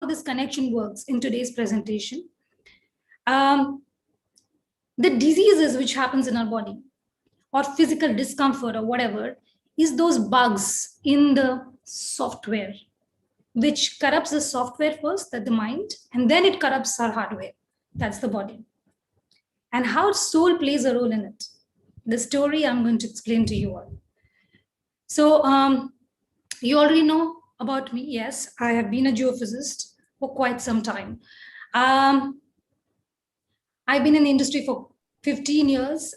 this connection works in today's presentation. The diseases which happens in our body or physical discomfort or whatever is those bugs in the software, which corrupts the software first, that the mind, and then it corrupts our hardware, that's the body. And how soul plays a role in it. The story I'm going to explain to you all. So you already know about me. Yes, I have been a geophysicist for quite some time. I've been in the industry for 15 years,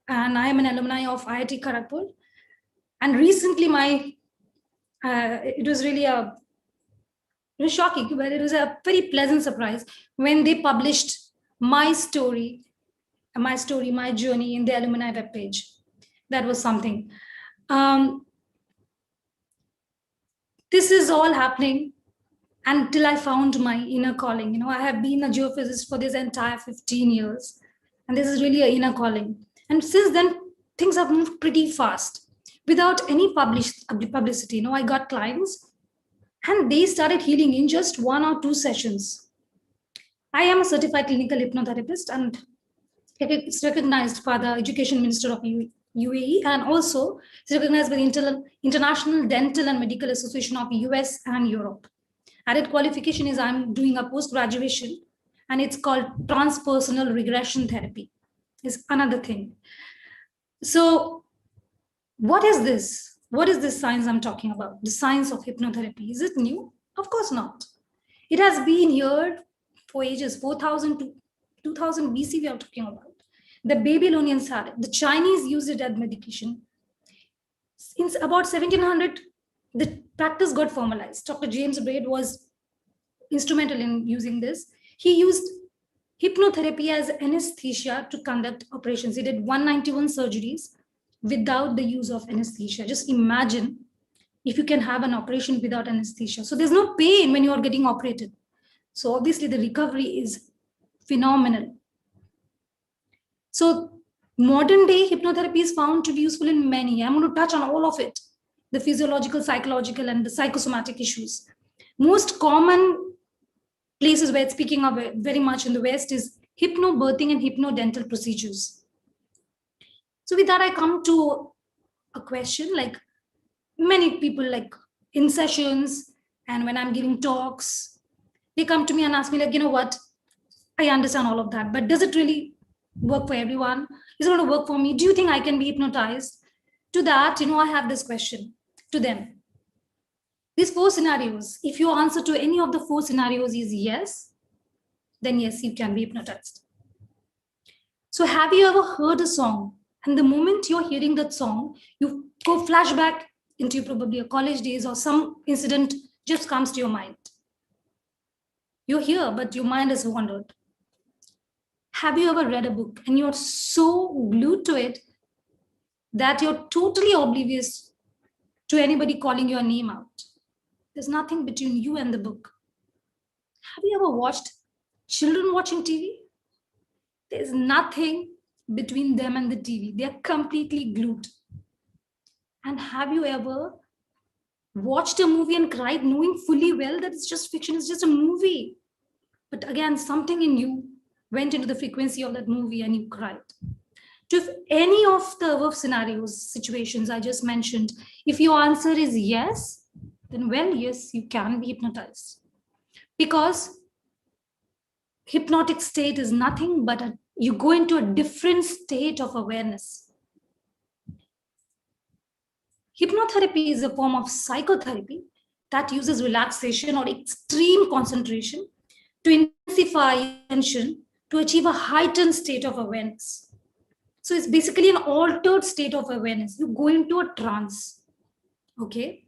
and I am an alumni of IIT Kharagpur. And recently, it was really it was shocking, but it was a very pleasant surprise when they published my story, my journey in the alumni webpage. That was something. This is all happening until I found my inner calling. You know, I have been a geophysicist for this entire 15 years, and this is really an inner calling. And since then, things have moved pretty fast without any publicity. You know, I got clients and they started healing in just 1 or 2 sessions. I am a certified clinical hypnotherapist, and it's recognized by the Education Minister of UAE, and also it's recognized by the International Dental and Medical Association of US and Europe. Added qualification is I'm doing a post-graduation, and it's called transpersonal regression therapy. Is another thing. So what is this? What is this science I'm talking about? The science of hypnotherapy. Is it new? Of course not. It has been here for ages, 4000 to 2000 BC we are talking about. The Babylonians had it. The Chinese used it as medication. Since about 1700, the practice got formalized. Dr. James Braid was instrumental in using this. He used hypnotherapy as anesthesia to conduct operations. He did 191 surgeries without the use of anesthesia. Just imagine if you can have an operation without anesthesia. So there's no pain when you are getting operated. So obviously the recovery is phenomenal. So modern day hypnotherapy is found to be useful in many. I'm going to touch on all of it. The physiological, psychological, and the psychosomatic issues. Most common places where it's speaking of it very much in the West is hypnobirthing and hypnodental procedures. So with that, I come to a question, like many people, like in sessions and when I'm giving talks, they come to me and ask me, like, you know what, I understand all of that, but does it really work for everyone? Is it going to work for me? Do you think I can be hypnotized? To that, you know, I have this question to them. These 4 scenarios, if your answer to any of the 4 scenarios is yes, then yes, you can be hypnotized. So have you ever heard a song, and the moment you're hearing that song, you go flashback into probably your college days, or some incident just comes to your mind? You're here, but your mind has wandered. Have you ever read a book and you're so glued to it that you're totally oblivious to anybody calling your name out? There's nothing between you and the book. Have you ever watched children watching TV? There's nothing between them and the TV. They're completely glued. And have you ever watched a movie and cried knowing fully well that it's just fiction, it's just a movie? But again, something in you went into the frequency of that movie and you cried. To if any of the above scenarios, situations I just mentioned, if your answer is yes, then well, yes, you can be hypnotized. Because hypnotic state is nothing but you go into a different state of awareness. Hypnotherapy is a form of psychotherapy that uses relaxation or extreme concentration to intensify attention to achieve a heightened state of awareness. So it's basically an altered state of awareness. You go into a trance. Okay.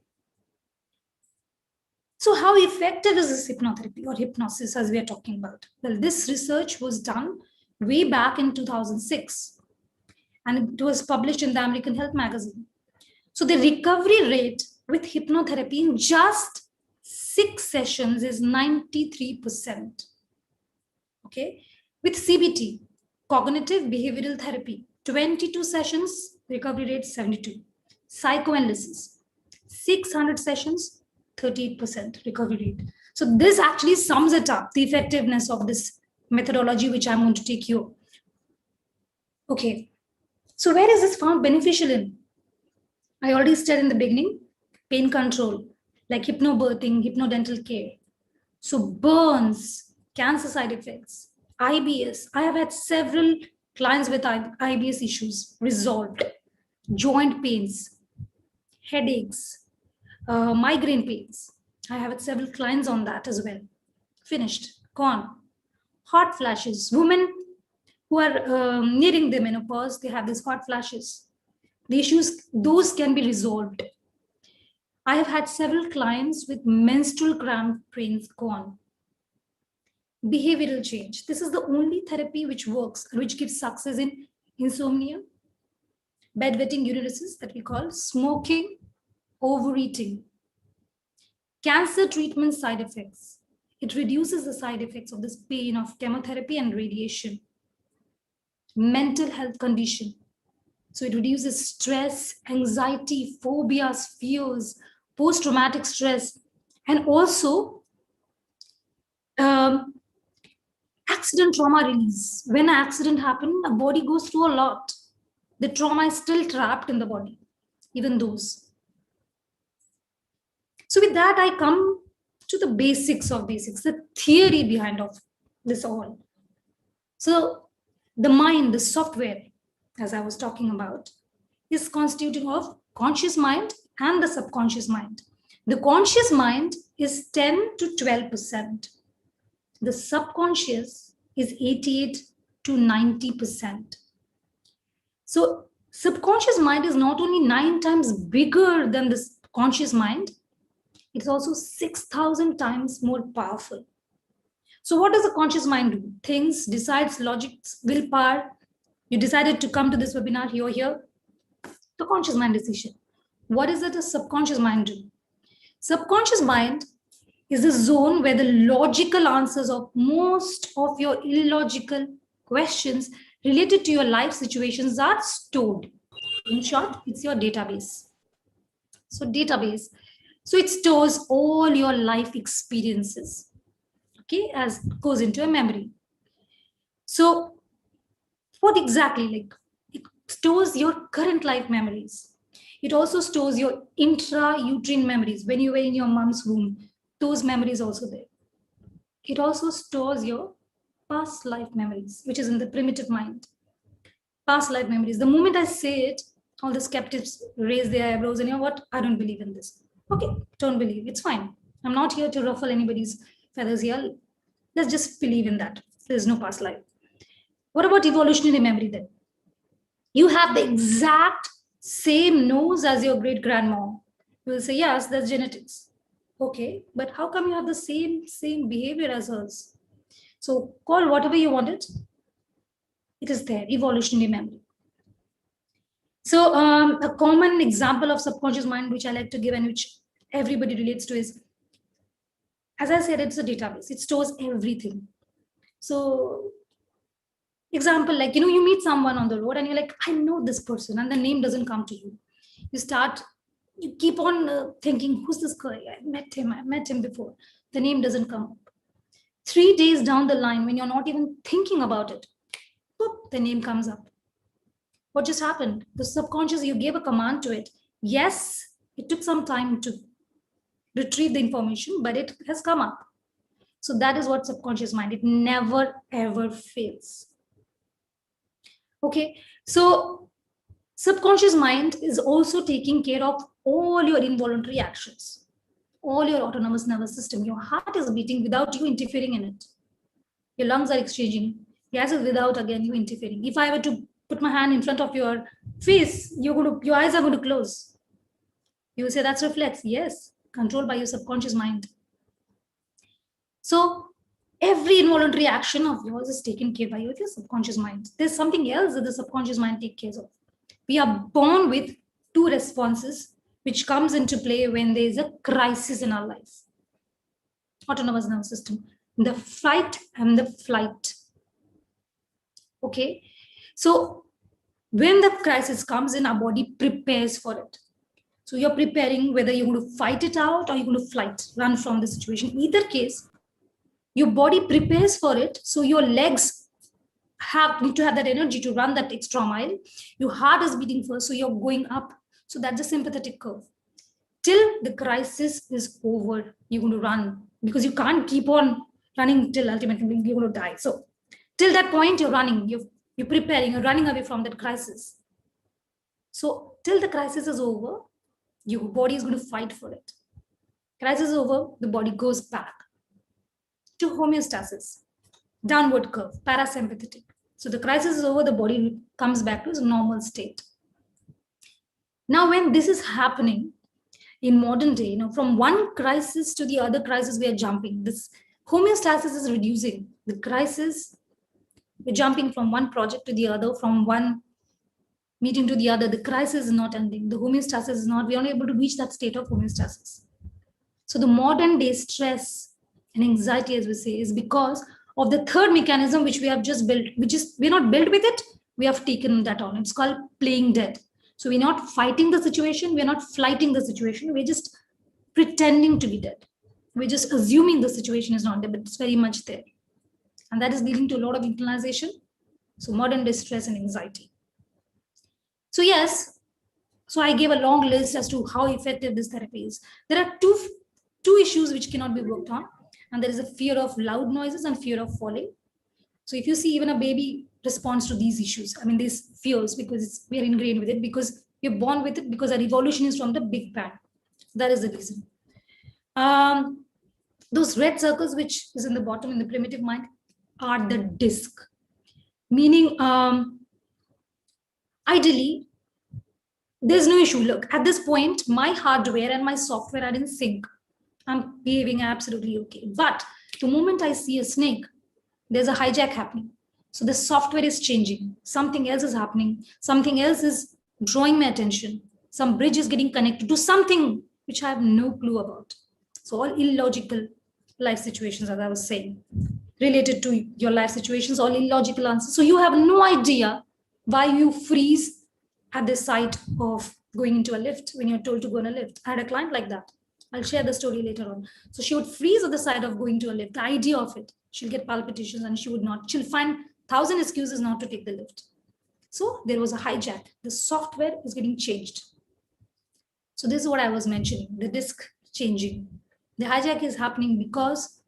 So how effective is this hypnotherapy or hypnosis as we are talking about? Well, this research was done way back in 2006, and it was published in the American Health Magazine. So the recovery rate with hypnotherapy in just 6 sessions is 93%. Okay. With CBT, cognitive behavioral therapy, 22 sessions, recovery rate 72. Psychoanalysis, 600 sessions, 38% recovery rate. So this actually sums it up, the effectiveness of this methodology, which I'm going to take you. Okay, so where is this found beneficial in? I already said in the beginning, pain control, like hypnobirthing, hypnodental care. So burns, cancer side effects, IBS. I have had several clients with IBS issues resolved, joint pains, headaches, migraine pains. I have had several clients on that as well. Finished, gone. Hot flashes. Women who are nearing the menopause, they have these hot flashes. The issues, those can be resolved. I have had several clients with menstrual cramp pains gone. Behavioral change. This is the only therapy which works and which gives success in insomnia, bedwetting, urinesis that we call, smoking, overeating. Cancer treatment side effects. It reduces the side effects of this pain of chemotherapy and radiation. Mental health condition. So it reduces stress, anxiety, phobias, fears, post-traumatic stress, and also accident trauma release. When an accident happened, the body goes through a lot. The trauma is still trapped in the body, even those. So with that, I come to the basics of basics, the theory behind of this all. So the mind, the software, as I was talking about, is constituting of conscious mind and the subconscious mind. The conscious mind is 10 to 12%. The subconscious is 88 to 90%. So subconscious mind is not only 9 times bigger than the conscious mind, it's also 6,000 times more powerful. So what does the conscious mind do? Thinks, decides, logics, willpower. You decided to come to this webinar, you're here. The conscious mind decision. What is it the subconscious mind do? Subconscious mind is the zone where the logical answers of most of your illogical questions related to your life situations are stored. In short, it's your database. So database. So it stores all your life experiences, okay, as goes into a memory. So what exactly? Like, it stores your current life memories. It also stores your intrauterine memories when you were in your mom's womb. Those memories also there. It also stores your past life memories, which is in the primitive mind. Past life memories. The moment I say it, all the skeptics raise their eyebrows and, you know what, I don't believe in this. Okay, don't believe. It's fine. I'm not here to ruffle anybody's feathers here. Let's just believe in that. There's no past life. What about evolutionary memory then? You have the exact same nose as your great grandmom. You will say, yes, that's genetics. Okay, but how come you have the same behavior as hers? So call whatever you want it. It is there, evolutionary memory. So a common example of subconscious mind, which I like to give and which everybody relates to is, as I said, it's a database. It stores everything. So example, like, you know, you meet someone on the road and you're like, I know this person, and the name doesn't come to you. You keep on thinking, who's this guy? I met him before. The name doesn't come up. 3 days down the line, when you're not even thinking about it, boop, the name comes up. What just happened? The subconscious, you gave a command to it. Yes, it took some time to retrieve the information, but it has come up. So that is what subconscious mind, it never ever fails. Okay, so subconscious mind is also taking care of all your involuntary actions, all your autonomous nervous system. Your heart is beating without you interfering in it. Your lungs are exchanging gases without, again, you interfering. If I were to put my hand in front of your face, your eyes are going to close. You will say that's reflex. Yes, controlled by your subconscious mind. So every involuntary action of yours is taken care by your subconscious mind. There's something else that the subconscious mind takes care of. We are born with 2 responses which comes into play when there is a crisis in our life. Autonomous nervous system, the fight and the flight. Okay, so when the crisis comes in, our body prepares for it. So you're preparing whether you're going to fight it out or you're going to run from the situation. Either case, your body prepares for it. So your legs need to have that energy to run that extra mile. Your heart is beating first, so you're going up. So that's a sympathetic curve. Till the crisis is over, you're going to run, because you can't keep on running till ultimately you're going to die. So till that point, you're running, you're preparing, you're running away from that crisis. So till the crisis is over, your body is going to fight for it. Crisis is over, the body goes back to homeostasis, downward curve, parasympathetic. So the crisis is over, the body comes back to its normal state. Now, when this is happening in modern day, from one crisis to the other crisis, we are jumping. This homeostasis is reducing. The crisis, we're jumping from one project to the other, from one meeting to the other. The crisis is not ending. The homeostasis is not, we're not able to reach that state of homeostasis. So the modern day stress and anxiety, as we say, is because of the third mechanism which we have just built. We're not built with it, we have taken that on. It's called playing dead. So we're not fighting the situation, we're not flighting the situation, we're just pretending to be dead. We're just assuming the situation is not there, but it's very much there. And that is leading to a lot of internalization. So modern day stress and anxiety. So yes, so I gave a long list as to how effective this therapy is. There are two issues which cannot be worked on. And there is a fear of loud noises and fear of falling. So if you see, even a baby responds to these issues, I mean, these fears, because we are ingrained with it, because you're born with it, because our evolution is from the Big Bang. That is the reason. Those red circles, which is in the bottom in the primitive mind, are the disk. Meaning, ideally, there's no issue. Look, at this point, my hardware and my software are in sync. I'm behaving absolutely okay. But the moment I see a snake, there's a hijack happening. So the software is changing. Something else is happening. Something else is drawing my attention. Some bridge is getting connected to something which I have no clue about. So all illogical life situations, as I was saying, related to your life situations, all illogical answers. So you have no idea why you freeze at the sight of going into a lift when you're told to go in a lift. I had a client like that. I'll share the story later on. So she would freeze at the sight of going to a lift. The idea of it, she'll get palpitations and she would not. She'll find 1,000 excuses not to take the lift. So there was a hijack. The software is getting changed. So this is what I was mentioning, the disk changing. The hijack is happening because,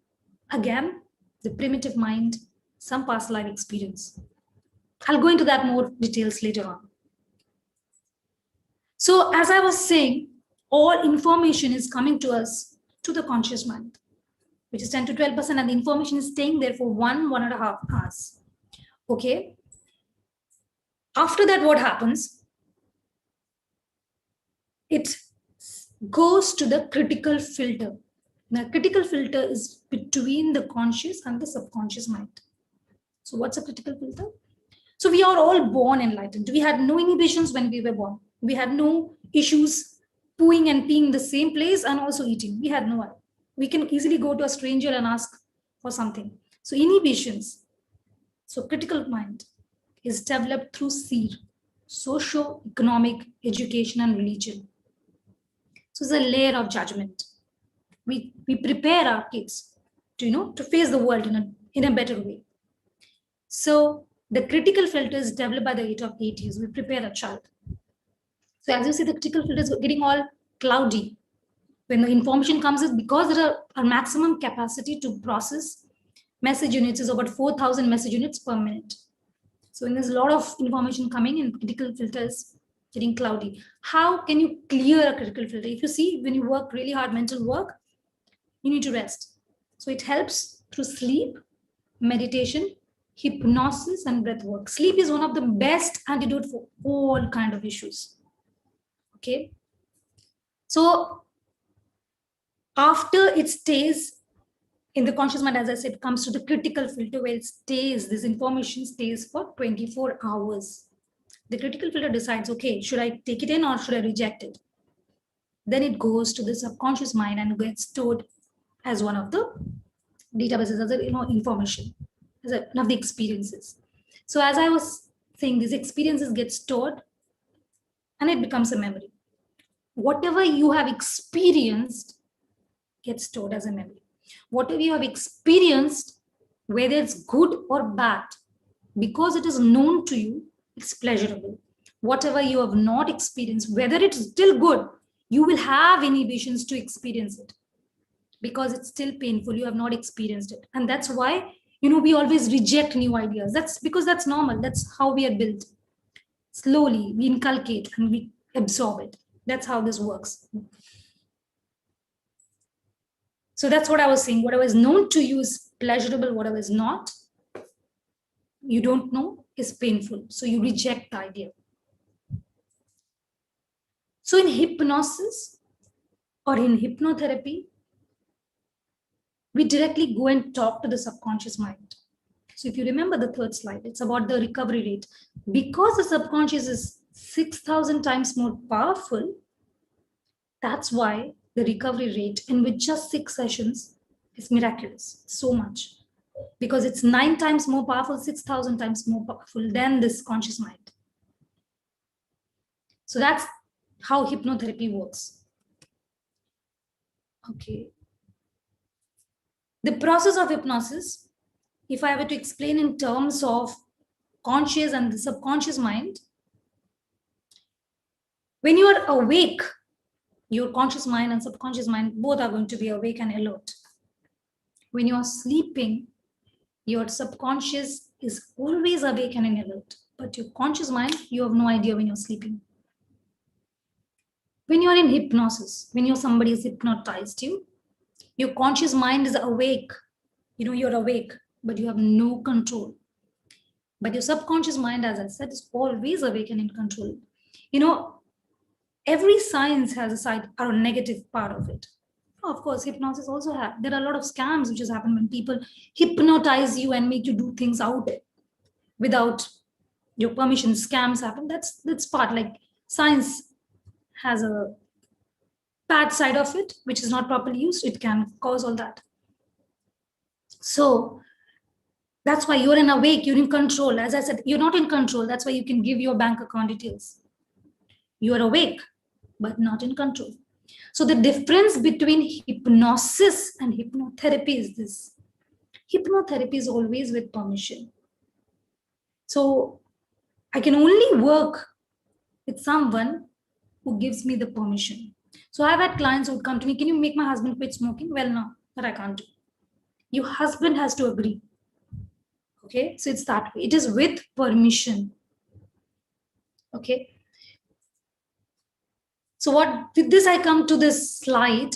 again, the primitive mind, some past life experience. I'll go into that more details later on. So as I was saying, all information is coming to us to the conscious mind, which is 10 to 12%, and the information is staying there for 1.5 hours. Okay. After that, what happens? It goes to the critical filter. The critical filter is between the conscious and the subconscious mind. So what's a critical filter? So we are all born enlightened. We had no inhibitions when we were born. We had no issues pooing and peeing in the same place and also eating. We had no. We can easily go to a stranger and ask for something. So inhibitions. So critical mind is developed through SEER, socio-economic, education, and religion. So it's a layer of judgment. We prepare our kids to face the world in a better way. So the critical filter is developed by the age of 8 years. We prepare a child. So as you see, the critical filter is getting all cloudy. When the information comes in, because there are a maximum capacity to process message units is about 4,000 message units per minute. So when there's a lot of information coming in, critical filter is getting cloudy. How can you clear a critical filter? If you see, when you work really hard mental work, you need to rest. So it helps through sleep, meditation, hypnosis, and breath work. Sleep is one of the best antidote for all kind of issues. Okay. So after it stays in the conscious mind, as I said, comes to the critical filter where it stays, this information stays for 24 hours. The critical filter decides, okay, should I take it in or should I reject it? Then it goes to the subconscious mind and gets stored as one of the databases, as information, as one of the experiences. So as I was saying, these experiences get stored and it becomes a memory. whatever you have experienced gets stored as a memory. Whatever you have experienced, whether it's good or bad, because it is known to you, it's pleasurable. Whatever you have not experienced, whether it's still good, you will have inhibitions to experience it because it's still painful. You have not experienced it. And that's why, we always reject new ideas. That's because that's normal. That's how we are built. Slowly, we inculcate and we absorb it. That's how this works. So that's what I was saying. Whatever is known to you is pleasurable. Whatever is not, you don't know, is painful. So you reject the idea. So in hypnosis or in hypnotherapy, we directly go and talk to the subconscious mind. So if you remember the third slide, it's about the recovery rate. Because the subconscious is 6,000 times more powerful, that's why the recovery rate in with just 6 sessions is miraculous, so much. Because it's 9 times more powerful, 6,000 times more powerful than this conscious mind. So that's how hypnotherapy works. Okay. The process of hypnosis, if I were to explain in terms of conscious and the subconscious mind, when you are awake, your conscious mind and subconscious mind both are going to be awake and alert. When you are sleeping, your subconscious is always awake and alert, but your conscious mind, you have no idea when you're sleeping. When you are in hypnosis, when somebody has hypnotized you, your conscious mind is awake. You're awake, but you have no control. But your subconscious mind, as I said, is always awake and in control. Every science has a side or a negative part of it. Of course, hypnosis also there are a lot of scams which has happened when people hypnotize you and make you do things out without your permission. Scams happen. That's part. Like science has a bad side of it, which is not properly used. It can cause all that. So that's why you're in awake, you're in control. As I said, you're not in control. That's why you can give your bank account details. You are awake, but not in control. So the difference between hypnosis and hypnotherapy is this. Hypnotherapy is always with permission. So I can only work with someone who gives me the permission. So I've had clients who would come to me, can you make my husband quit smoking? Well, no, that I can't do. Your husband has to agree. Okay, so it's that way. It is with permission. Okay. So with this, I come to this slide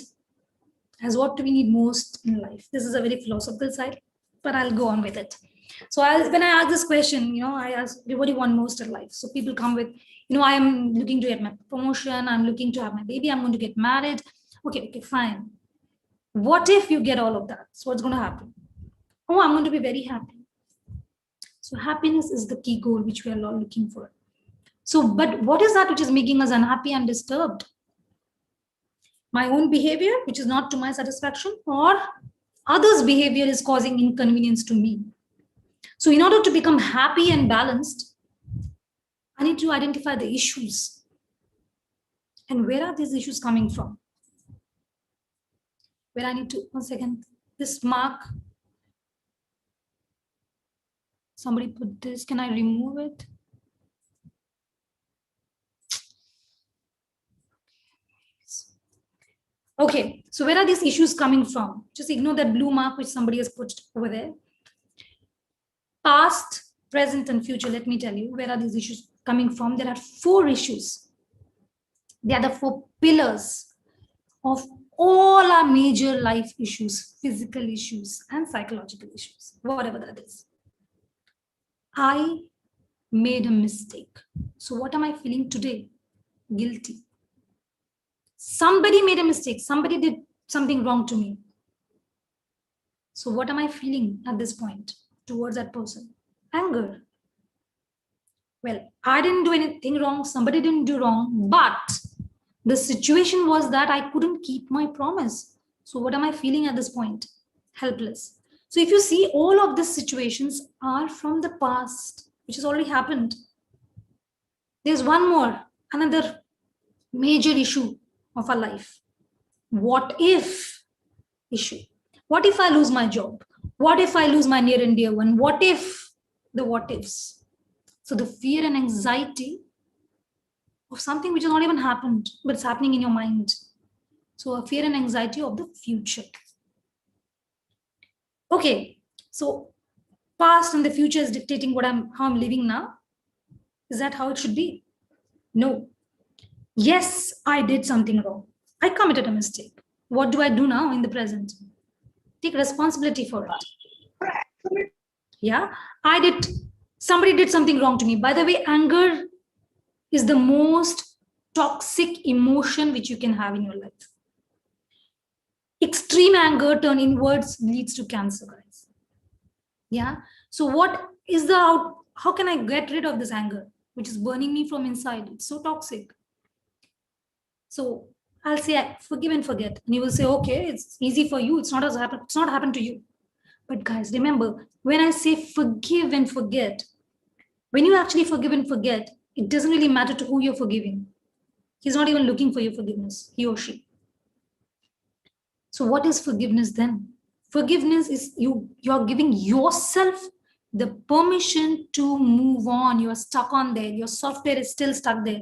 as what do we need most in life. This is a very philosophical side, but I'll go on with it. So when I ask this question, I ask, what do you want most in life? So people come with, I am looking to get my promotion. I'm looking to have my baby. I'm going to get married. Okay, fine. What if you get all of that? So what's going to happen? Oh, I'm going to be very happy. So happiness is the key goal which we are all looking for. So, but what is that which is making us unhappy and disturbed? My own behavior, which is not to my satisfaction, or others' behavior is causing inconvenience to me. So in order to become happy and balanced, I need to identify the issues. And where are these issues coming from? Where I need to, one second, this mark. Somebody put this, can I remove it? Okay, so where are these issues coming from? Just ignore that blue mark which somebody has put over there. Past, present, and future. Let me tell you, where are these issues coming from? There are 4 issues. They are the 4 pillars of all our major life issues, physical issues, and psychological issues, whatever that is. I made a mistake. So what am I feeling today? Guilty. Somebody made a mistake. Somebody did something wrong to me. So what am I feeling at this point towards that person? Anger. Well, I didn't do anything wrong. Somebody didn't do wrong. But the situation was that I couldn't keep my promise. So what am I feeling at this point? Helpless. So if you see, all of these situations are from the past, which has already happened. There's one more, another major issue of our life. What if issue? What if I lose my job? What if I lose my near and dear one? What if the what ifs? So the fear and anxiety of something which has not even happened, but it's happening in your mind. So a fear and anxiety of the future. Okay, so past and the future is dictating how I'm living now. Is that how it should be? No. Yes, I did something wrong. I committed a mistake. What do I do now in the present? Take responsibility for it. Yeah, somebody did something wrong to me. By the way, anger is the most toxic emotion which you can have in your life. Extreme anger turned inwards leads to cancer, guys. Yeah. So how can I get rid of this anger, which is burning me from inside? It's so toxic. So I'll say forgive and forget. And you will say, okay, it's easy for you. It's not happened to you. But guys, remember, when I say forgive and forget, when you actually forgive and forget, it doesn't really matter to who you're forgiving. He's not even looking for your forgiveness, he or she. So what is forgiveness then? Forgiveness is you're giving yourself the permission to move on. You're stuck on there. Your software is still stuck there.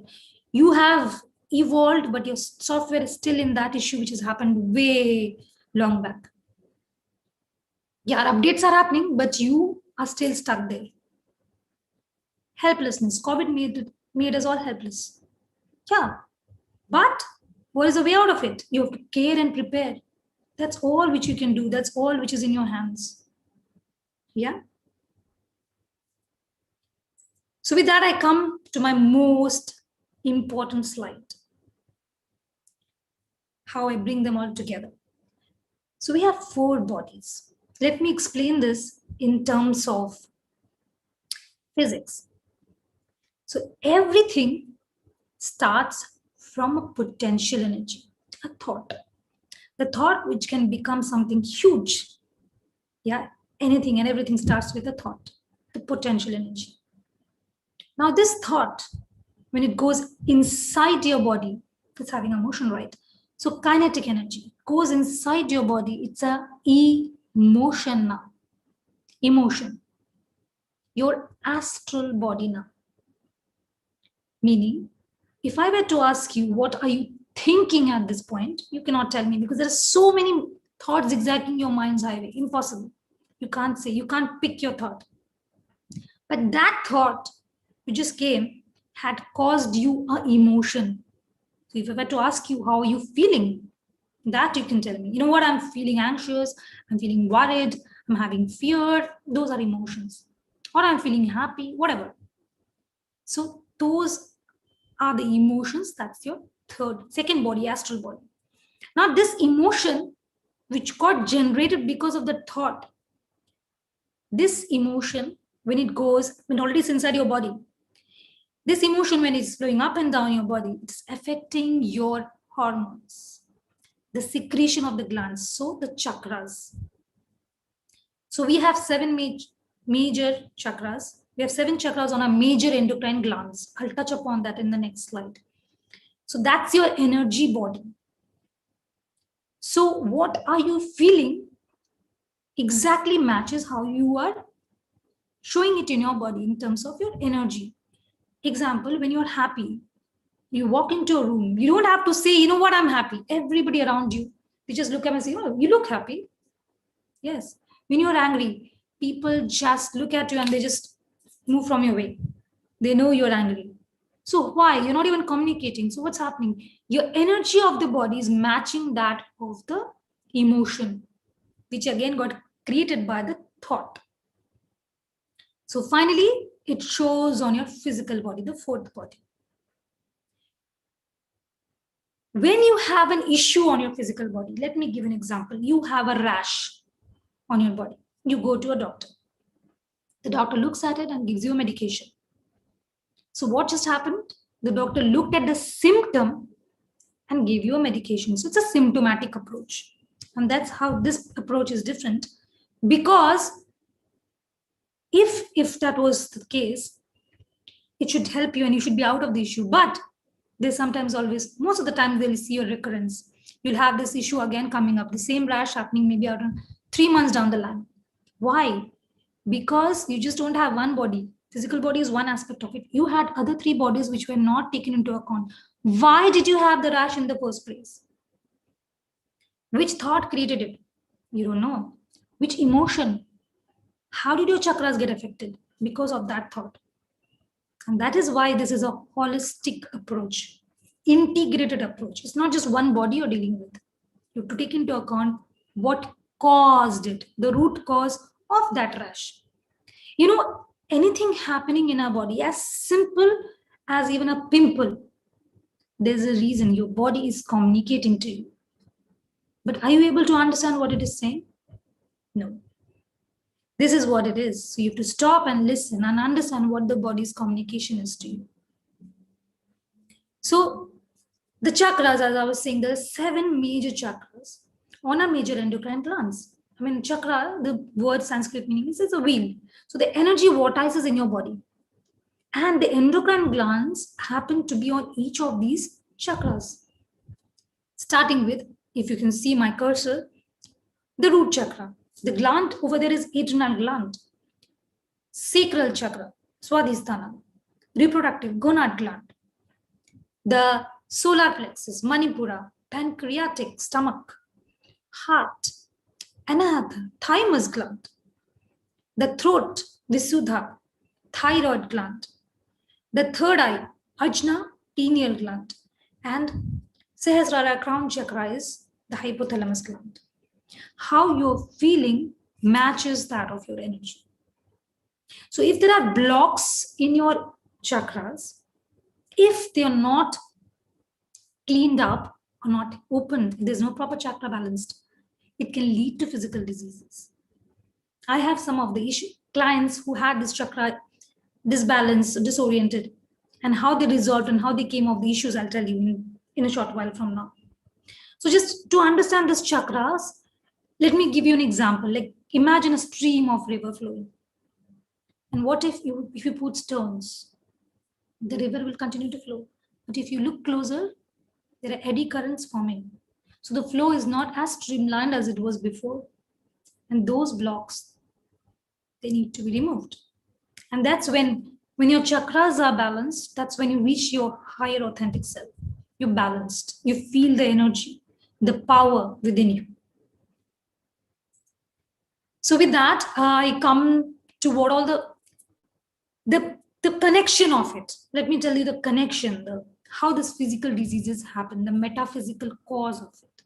You have evolved, but your software is still in that issue which has happened way long back. Yeah, updates are happening, but you are still stuck there. Helplessness. COVID made us all helpless. Yeah. But what is the way out of it? You have to care and prepare. That's all which you can do. That's all which is in your hands. Yeah. So with that, I come to my most important slide. How I bring them all together. So we have 4 bodies. Let me explain this in terms of physics. So everything starts from a potential energy, a thought. The thought which can become something huge. Yeah, anything and everything starts with a thought, the potential energy. Now this thought, when it goes inside your body, it's having a motion, right? So kinetic energy goes inside your body. It's a emotion now. Emotion. Your astral body now. Meaning, if I were to ask you, what are you thinking at this point? You cannot tell me because there are so many thoughts zigzagging your mind's highway. Impossible. You can't say, you can't pick your thought. But that thought which just came had caused you an emotion. So if I were to ask you, how are you feeling? That you can tell me. You know what? I'm feeling anxious. I'm feeling worried. I'm having fear. Those are emotions. Or I'm feeling happy, whatever. So those are the emotions. That's your second body, astral body. Now this emotion, which got generated because of the thought, this emotion, when already it's inside your body, this emotion, when it's flowing up and down your body, it's affecting your hormones, the secretion of the glands, so the chakras. So we have 7 major chakras. We have 7 chakras on our major endocrine glands. I'll touch upon that in the next slide. So that's your energy body. So what are you feeling exactly matches how you are showing it in your body in terms of your energy. Example, when you're happy, you walk into a room, you don't have to say, you know what, I'm happy. Everybody around you, they just look at me and say, oh, you look happy. Yes. When you're angry, people just look at you and they just move from your way. They know you're angry. So why? You're not even communicating. So what's happening? Your energy of the body is matching that of the emotion, which again got created by the thought. So finally, it shows on your physical body, the 4th body. When you have an issue on your physical body, let me give an example. You have a rash on your body. You go to a doctor. The doctor looks at it and gives you a medication. So what just happened? The doctor looked at the symptom and gave you a medication. So it's a symptomatic approach. And that's how this approach is different. Because if that was the case, it should help you and you should be out of the issue. But They sometimes always, most of the time, they'll see a recurrence. You'll have this issue again coming up, the same rash happening maybe around 3 months down the line. Why? Because you just don't have one body. Physical body is one aspect of it. You had other 3 bodies which were not taken into account. Why did you have the rash in the first place? Which thought created it? You don't know. Which emotion? How did your chakras get affected? Because of that thought. And that is why this is a holistic approach, integrated approach. It's not just one body you're dealing with. You have to take into account what caused it, the root cause of that rash. You know, anything happening in our body, as simple as even a pimple, there's a reason your body is communicating to you. But are you able to understand what it is saying? No. This is what it is. So you have to stop and listen and understand what the body's communication is to you. So the chakras, as I was saying, there are 7 major chakras on our major endocrine glands. I mean, chakra, the word Sanskrit meaning is it's a wheel. So the energy vortices in your body. And the endocrine glands happen to be on each of these chakras. Starting with, if you can see my cursor, the root chakra. The gland over there is adrenal gland, sacral chakra, Swadhisthana, reproductive gonad gland, the solar plexus, Manipura, pancreatic, stomach, heart, anahata, thymus gland, the throat, Visuddha, thyroid gland, the third eye, Ajna, pineal gland, and Sahasrara crown chakra is the hypothalamus gland. How you're feeling matches that of your energy. So if there are blocks in your chakras, if they are not cleaned up or not opened, there's no proper chakra balanced, it can lead to physical diseases. I have some of the clients who had this chakra disbalanced, disoriented, and how they resolved and how they came off the issues, I'll tell you in a short while from now. So just to understand these chakras, let me give you an example. Like imagine a stream of river flowing. And what if you put stones? The river will continue to flow. But if you look closer, there are eddy currents forming. So the flow is not as streamlined as it was before. And those blocks, they need to be removed. And that's when your chakras are balanced, that's when you reach your higher authentic self. You're balanced. You feel the energy, the power within you. So with that, I come to what all the connection of it. Let me tell you the connection, how this physical diseases happen, the metaphysical cause of it.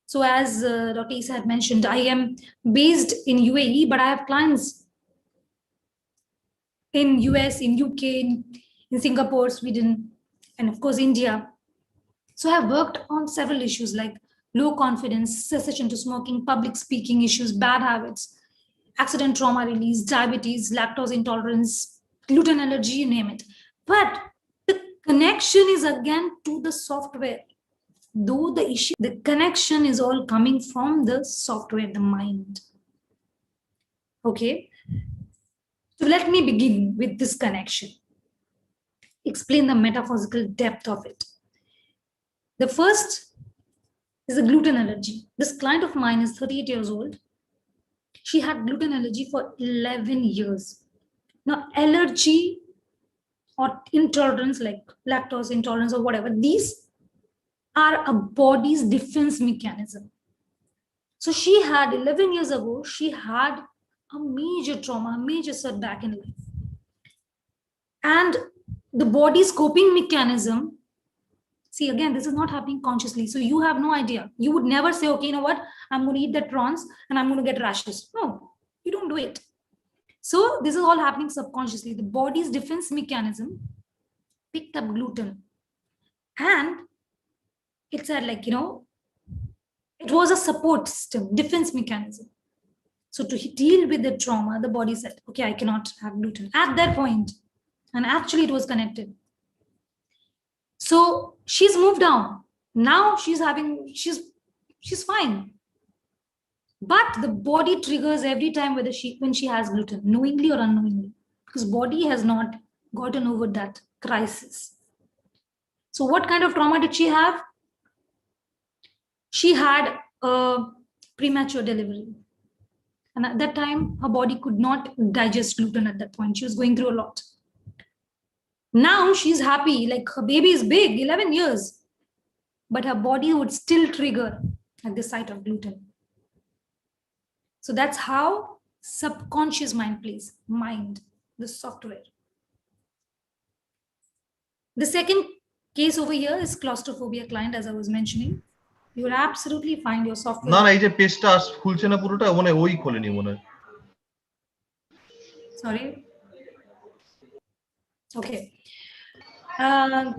So as Dr. Isa had mentioned, I am based in UAE, but I have clients in US, in UK, in Singapore, Sweden, and of course, India. So I've worked on several issues like low confidence, cessation to smoking, public speaking issues, bad habits, accident trauma release, diabetes, lactose intolerance, gluten allergy, you name it. But the connection is again to the software. Though the connection is all coming from the software, the mind. Okay. So let me begin with this connection. Explain the metaphysical depth of it. The first is the gluten allergy. This client of mine is 38 years old. She had gluten allergy for 11 years. Now, allergy or intolerance, like lactose intolerance or whatever, these are a body's defense mechanism. So she had 11 years ago, she had a major trauma, a major setback in life. And the body's coping mechanism, see, again, this is not happening consciously. So you have no idea. You would never say, okay, you know what? I'm going to eat that prawns and I'm going to get rashes. No, you don't do it. So this is all happening subconsciously. The body's defense mechanism picked up gluten. And it said like, it was a support system, defense mechanism. So to deal with the trauma, the body said, okay, I cannot have gluten at that point. And actually it was connected. So she's moved on. Now she's fine. But the body triggers every time when she has gluten, knowingly or unknowingly, because body has not gotten over that crisis. So what kind of trauma did she have? She had a premature delivery. And at that time, her body could not digest gluten at that point. She was going through a lot. Now she's happy, like her baby is big, 11 years, but her body would still trigger at the sight of gluten. So that's how subconscious mind plays, mind, the software. The second case over here is claustrophobia client, as I was mentioning. You will absolutely find your software. না না এই যে পেজটা খুলছে না পুরোটা মনে ওই খোলেনি মনে হয় Sorry. Okay.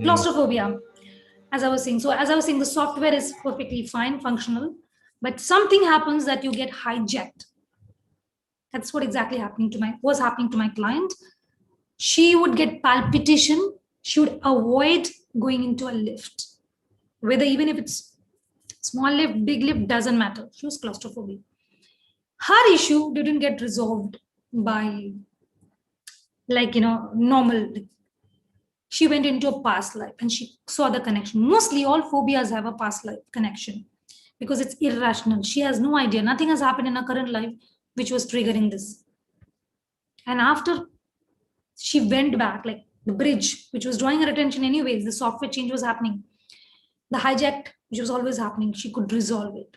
Claustrophobia, as I was saying. So as I was saying, the software is perfectly fine, functional, but something happens that you get hijacked. That's what exactly was happening to my client. She would get palpitation. She would avoid going into a lift, whether even if it's small lift, big lift, doesn't matter. She was claustrophobic. Her issue didn't get resolved by normal. She went into a past life and she saw the connection. Mostly all phobias have a past life connection because it's irrational. She has no idea. Nothing has happened in her current life which was triggering this. And after she went back, like the bridge, which was drawing her attention anyways, the software change was happening. The hijack, which was always happening, she could resolve it.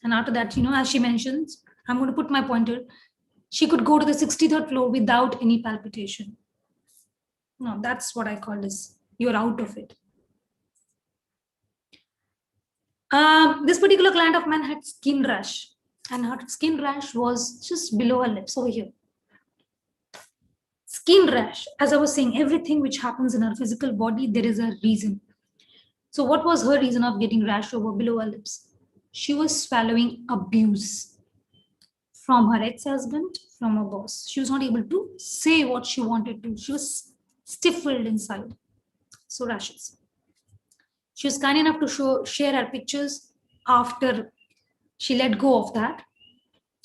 And after that, as she mentions, I'm going to put my pointer, she could go to the 63rd floor without any palpitation. No, that's what I call this. You're out of it. This particular client of mine had skin rash, and her skin rash was just below her lips over here. Skin rash, as I was saying, everything which happens in her physical body, there is a reason. So what was her reason of getting rash over below her lips? She was swallowing abuse from her ex-husband, from her boss. She was not able to say what she wanted to. She was stifled inside. So rashes. She was kind enough to share her pictures after she let go of that.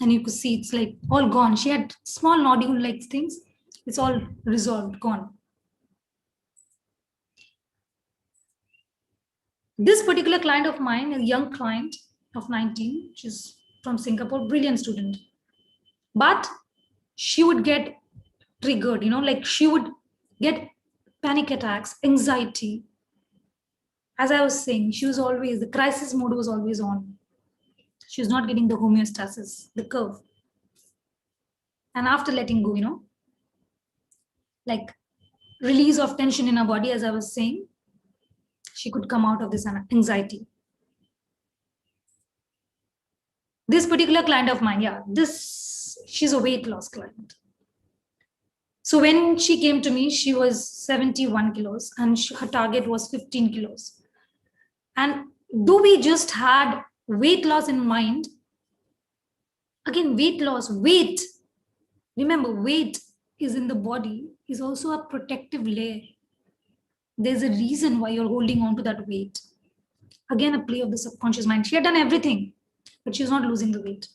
And you could see it's like all gone. She had small nodule-like things. It's all resolved, gone. This particular client of mine, a young client of 19, she's from Singapore, brilliant student. But she would get triggered, like she would get panic attacks, anxiety. As I was saying, the crisis mode was always on. She was not getting the homeostasis, the curve. And after letting go, like release of tension in her body, as I was saying, she could come out of this anxiety. This particular client of mine, she's a weight loss client. So when she came to me, she was 71 kilos and her target was 15 kilos. And though we just had weight loss in mind, again, weight, remember, weight is in the body, is also a protective layer. There's a reason why you're holding on to that weight. Again, a play of the subconscious mind. She had done everything, but she was not losing the weight.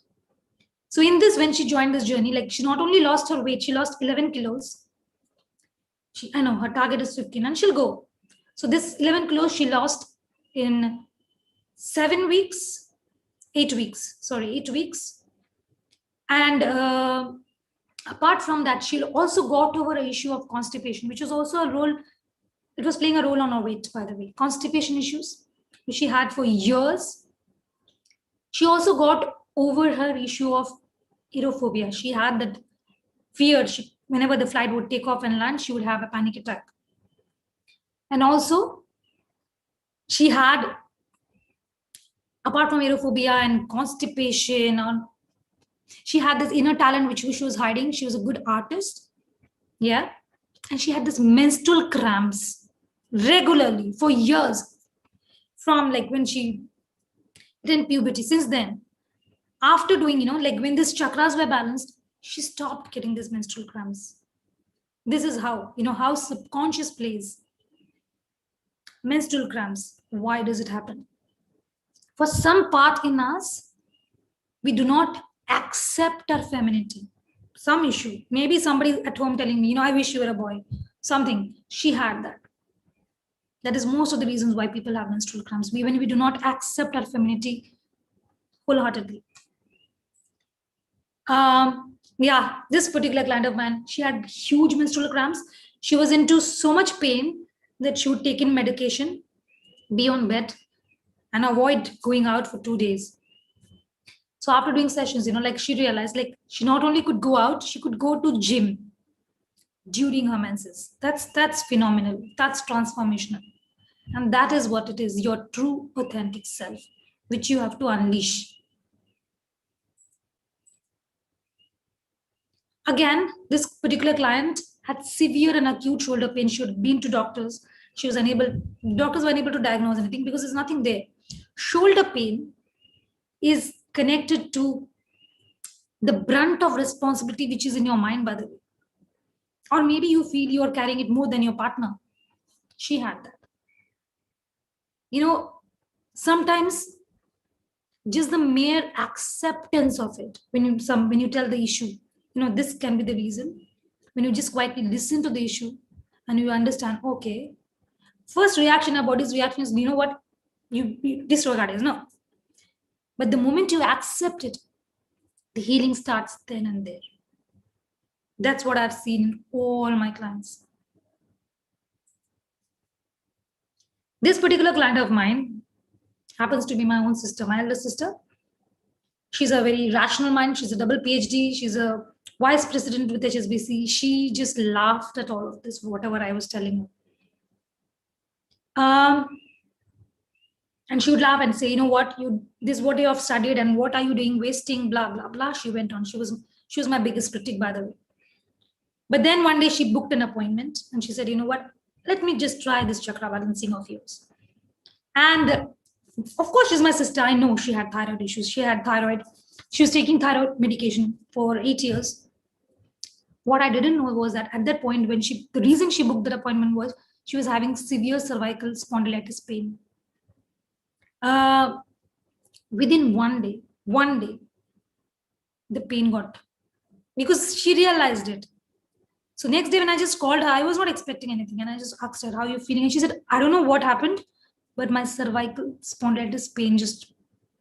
So in this, when she joined this journey, like she not only lost her weight, she lost 11 kilos. I know her target is 15 and she'll go. So this 11 kilos she lost in 8 weeks. And apart from that, she also got over an issue of constipation, which was also it was playing a role on her weight, by the way. Constipation issues, which she had for years. She also got over her issue of aerophobia. She had that fear. Whenever the flight would take off and land, she would have a panic attack. And also, she had, apart from aerophobia and constipation, she had this inner talent which she was hiding. She was a good artist. Yeah. And she had this menstrual cramps regularly for years, from like when she did puberty. Since then, after doing, like when these chakras were balanced, she stopped getting these menstrual cramps. This is how, how subconscious plays. Menstrual cramps. Why does it happen? For some part in us, we do not accept our femininity. Some issue. Maybe somebody at home telling me, I wish you were a boy. Something. She had that. That is most of the reasons why people have menstrual cramps. When we do not accept our femininity wholeheartedly. Yeah, this particular client of mine, she had huge menstrual cramps. She was into so much pain that she would take in medication, be on bed, and avoid going out for 2 days. So after doing sessions, like she realized, like she not only could go out, she could go to gym during her menses. That's phenomenal. That's transformational. And that is what it is, your true authentic self, which you have to unleash. Again, this particular client had severe and acute shoulder pain. She had been to doctors. Doctors were unable to diagnose anything because there's nothing there. Shoulder pain is connected to the brunt of responsibility which is in your mind, by the way. Or maybe you feel you're carrying it more than your partner. She had that. Sometimes just the mere acceptance of it, when you tell the issue, this can be the reason. When you just quietly listen to the issue and you understand, okay, first reaction, our body's reaction is, what? You disregard it, no. But the moment you accept it, the healing starts then and there. That's what I've seen in all my clients. This particular client of mine happens to be my own sister, my elder sister. She's a very rational mind. She's a double PhD. She's a vice president with HSBC. She just laughed at all of this, whatever I was telling her. And she would laugh and say, this is what you have studied and what are you doing, wasting, blah, blah, blah. She went on. She was my biggest critic, by the way. But then one day she booked an appointment and she said, let me just try this chakra balancing of yours. And of course, she's my sister. I know she had thyroid issues. She had thyroid. She was taking thyroid medication for 8 years. What I didn't know was that at that point, the reason she booked that appointment was she was having severe cervical spondylitis pain. Within one day, the pain got, because she realized it. So next day when I just called her, I was not expecting anything. And I just asked her, how are you feeling? And she said, I don't know what happened, but my cervical spondylitis pain just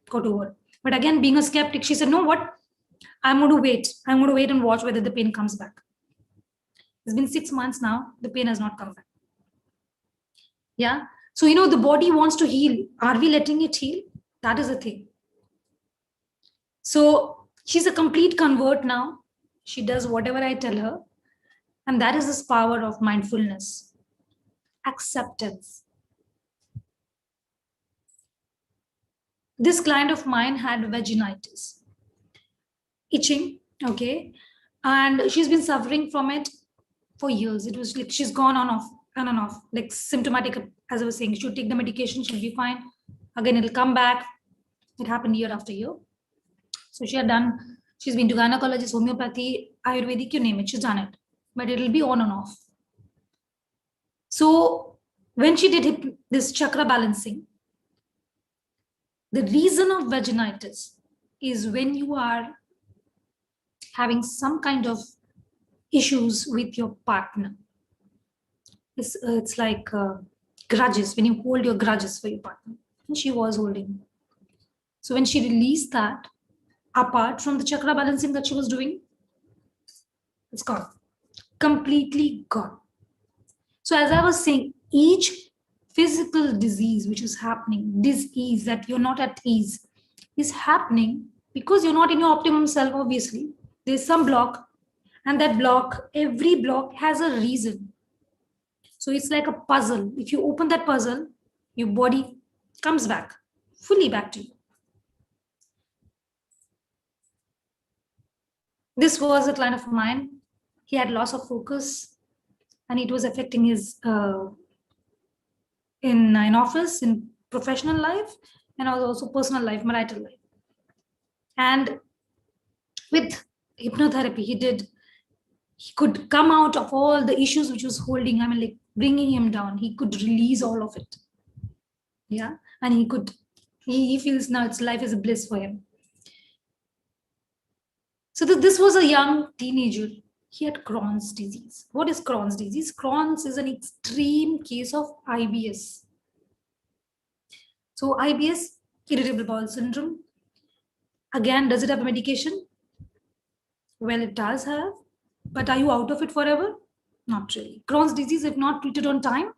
got over. But again, being a skeptic, she said, no, what? I'm going to wait. I'm going to wait and watch whether the pain comes back. It's been 6 months now. The pain has not come back. Yeah. So, the body wants to heal. Are we letting it heal? That is the thing. So she's a complete convert now. She does whatever I tell her. And that is this power of mindfulness, acceptance. This client of mine had vaginitis, itching, okay? And she's been suffering from it for years. It was like she's gone on and off, like symptomatic, as I was saying. She'll take the medication, she'll be fine. Again, it'll come back. It happened year after year. So she's been to gynecologist, homeopathy, Ayurvedic, you name it, she's done it. But it'll be on and off. So when she did this chakra balancing, the reason of vaginitis is when you are having some kind of issues with your partner. It's like grudges, when you hold your grudges for your partner. And she was holding. So when she released that, apart from the chakra balancing that she was doing, it's gone. Completely gone. So as I was saying, each physical disease which is happening, disease that you're not at ease, is happening because you're not in your optimum self, obviously. There's some block, and that block, every block has a reason. So it's like a puzzle. If you open that puzzle, your body comes back, fully back to you. This was a client of mine. He had loss of focus, and it was affecting his in office, in professional life, and also personal life, marital life. And with hypnotherapy, he could come out of all the issues which was holding him, like bringing him down. He could release all of it. Yeah, and he feels now life is a bliss for him. So this was a young teenager He had Crohn's disease. What is Crohn's disease? Crohn's is an extreme case of IBS. So IBS, irritable bowel syndrome. Again, does it have a medication? Well, it does have, but are you out of it forever? Not really. Crohn's disease, if not treated on time,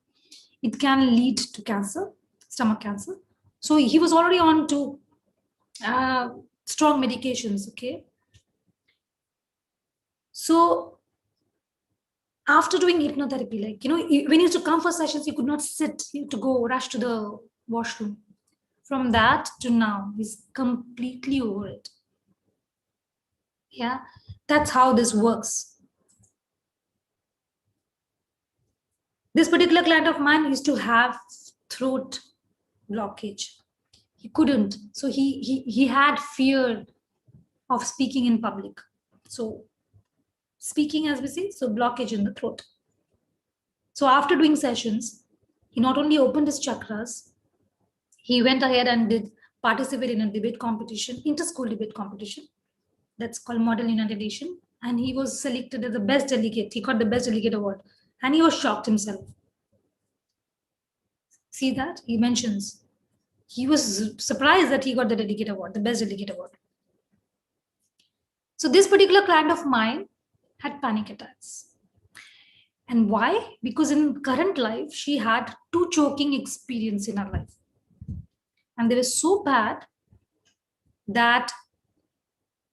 it can lead to cancer, stomach cancer. So he was already on to strong medications, okay? So after doing hypnotherapy, like, when he used to come for sessions, he could not sit, he had to go rush to the washroom. From that to now, he's completely over it. Yeah, that's how this works. This particular client of mine used to have throat blockage. He couldn't. So he had fear of speaking in public. So speaking, as we say, so blockage in the throat. So after doing sessions, he not only opened his chakras, he went ahead and participate in a debate competition, inter-school debate competition. That's called Model United Nation. And he was selected as the best delegate. He got the best delegate award. And he was shocked himself. See that? He mentions. He was surprised that he got the delegate award, the best delegate award. So this particular client of mine had panic attacks. And why? Because in current life, she had 2 choking experience in her life. And they were so bad that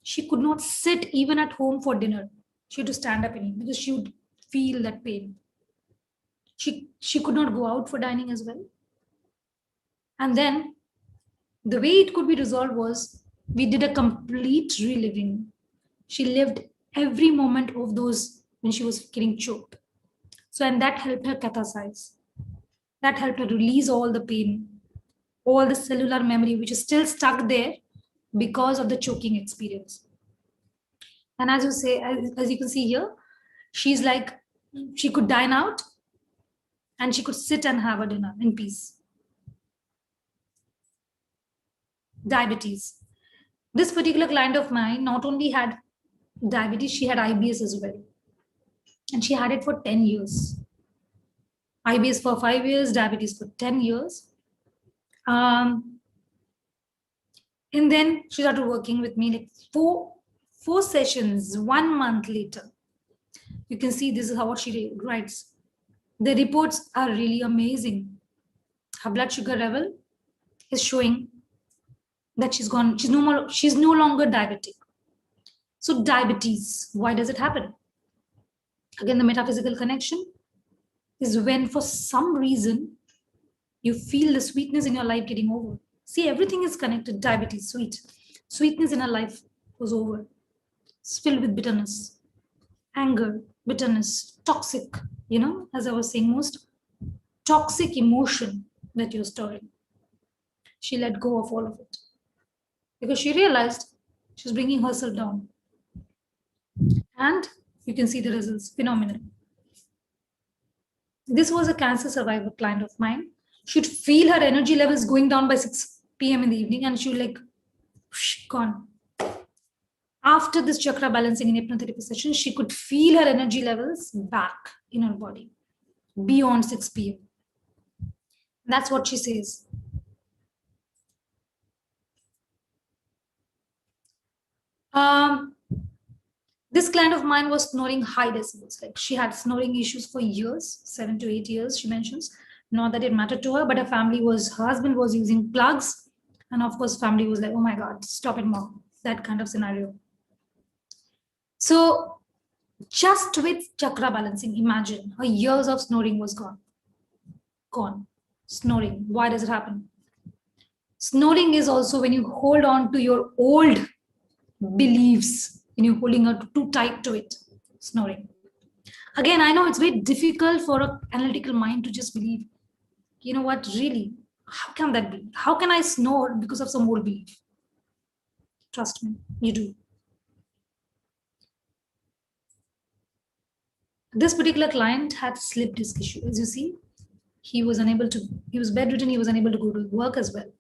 she could not sit even at home for dinner. She had to stand up and eat because she would feel that pain. She could not go out for dining as well. And then the way it could be resolved was we did a complete reliving. She lived every moment of those when she was getting choked. So, and that helped her cathasize. That helped her release all the pain, all the cellular memory, which is still stuck there because of the choking experience. And as you say, as you can see here, she's like, she could dine out and she could sit and have a dinner in peace. Diabetes. This particular client of mine not only had diabetes, she had IBS as well. And she had it for 10 years. IBS for 5 years, diabetes for 10 years. And then she started working with me like four sessions, 1 month later. You can see this is what she writes. The reports are really amazing. Her blood sugar level is showing that she's no longer diabetic. So diabetes, why does it happen? Again, the metaphysical connection is when for some reason you feel the sweetness in your life getting over. See, everything is connected. Diabetes, sweetness in her life was over. It's filled with bitterness, anger, bitterness, toxic, as I was saying, most toxic emotion that you're storing. She let go of all of it because she realized she was bringing herself down. And you can see the results, phenomenal. This was a cancer survivor client of mine. She'd feel her energy levels going down by 6 p.m. in the evening and she would like, gone. After this chakra balancing in hypnotherapy session, she could feel her energy levels back in her body beyond 6 p.m. That's what she says. This client of mine was snoring high decibels. Like she had snoring issues for years, 7 to 8 years, she mentions. Not that it mattered to her, but her husband was using plugs. And of course, family was like, oh my God, stop it, mom. That kind of scenario. So just with chakra balancing, imagine her years of snoring was gone. Gone. Snoring. Why does it happen? Snoring is also when you hold on to your old beliefs and you're holding on too tight to it. Snoring. Again, I know it's very difficult for an analytical mind to just believe, you know what, really, how can that be? How can I snore because of some old belief? Trust me, you do. This particular client had slip disc issue. As you see, he was bedridden, he was unable to go to work as well.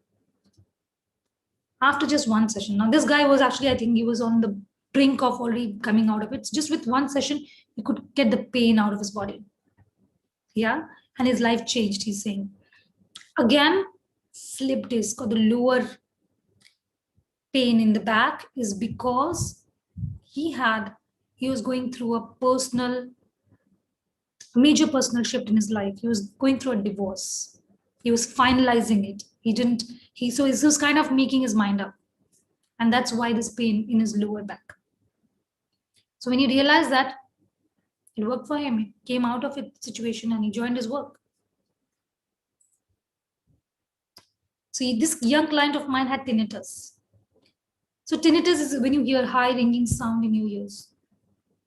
After just one session. Now, this guy was actually, I think he was on the brink of already coming out of it. Just with one session, he could get the pain out of his body. Yeah. And his life changed, he's saying. Again, slip disc or the lower pain in the back is because he was going through a major personal shift in his life. He was going through a divorce. He was finalizing it. So he was kind of making his mind up. And that's why this pain in his lower back. So when he realized that, it worked for him. He came out of a situation and he joined his work. So this young client of mine had tinnitus. So tinnitus is when you hear high ringing sound in your ears.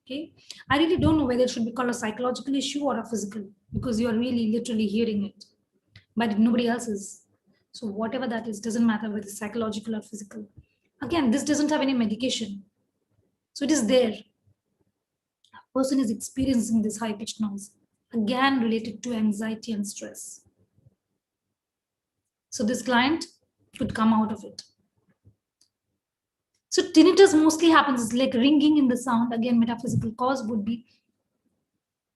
Okay, I really don't know whether it should be called a psychological issue or a physical, because you are really literally hearing it, but nobody else is. So whatever that is, doesn't matter whether it's psychological or physical. Again, this doesn't have any medication. So it is there. A person is experiencing this high-pitched noise, again related to anxiety and stress. So this client could come out of it. So tinnitus mostly happens like ringing in the sound. Again, metaphysical cause would be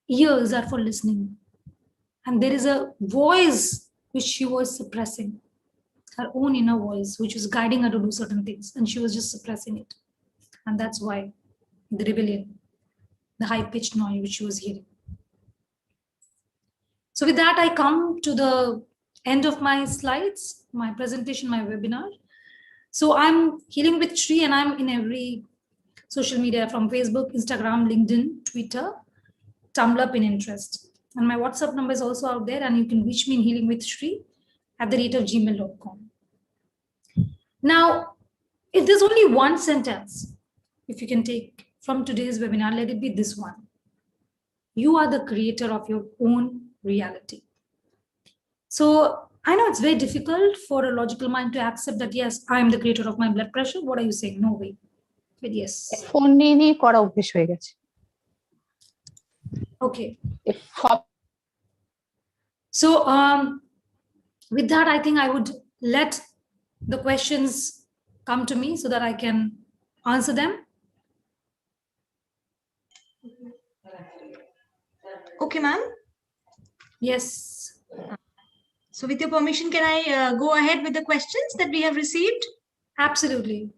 ears are for listening. And there is a voice which she was suppressing, her own inner voice, which was guiding her to do certain things. And she was just suppressing it. And that's why the rebellion, the high-pitched noise which she was hearing. So with that, I come to the end of my slides, my presentation, my webinar. So I'm Healing with Shri, and I'm in every social media from Facebook, Instagram, LinkedIn, Twitter, Tumblr, Pinterest. And my WhatsApp number is also out there, and you can reach me in healingwithshri@gmail.com. Now, if there's only one sentence, if you can take from today's webinar, let it be this one. You are the creator of your own reality. So I know it's very difficult for a logical mind to accept that, yes, I am the creator of my blood pressure. What are you saying? No way. But yes. Okay. So with that, I think I would let the questions come to me so that I can answer them. Okay, ma'am. Yes. So with your permission, can I go ahead with the questions that we have received? Absolutely.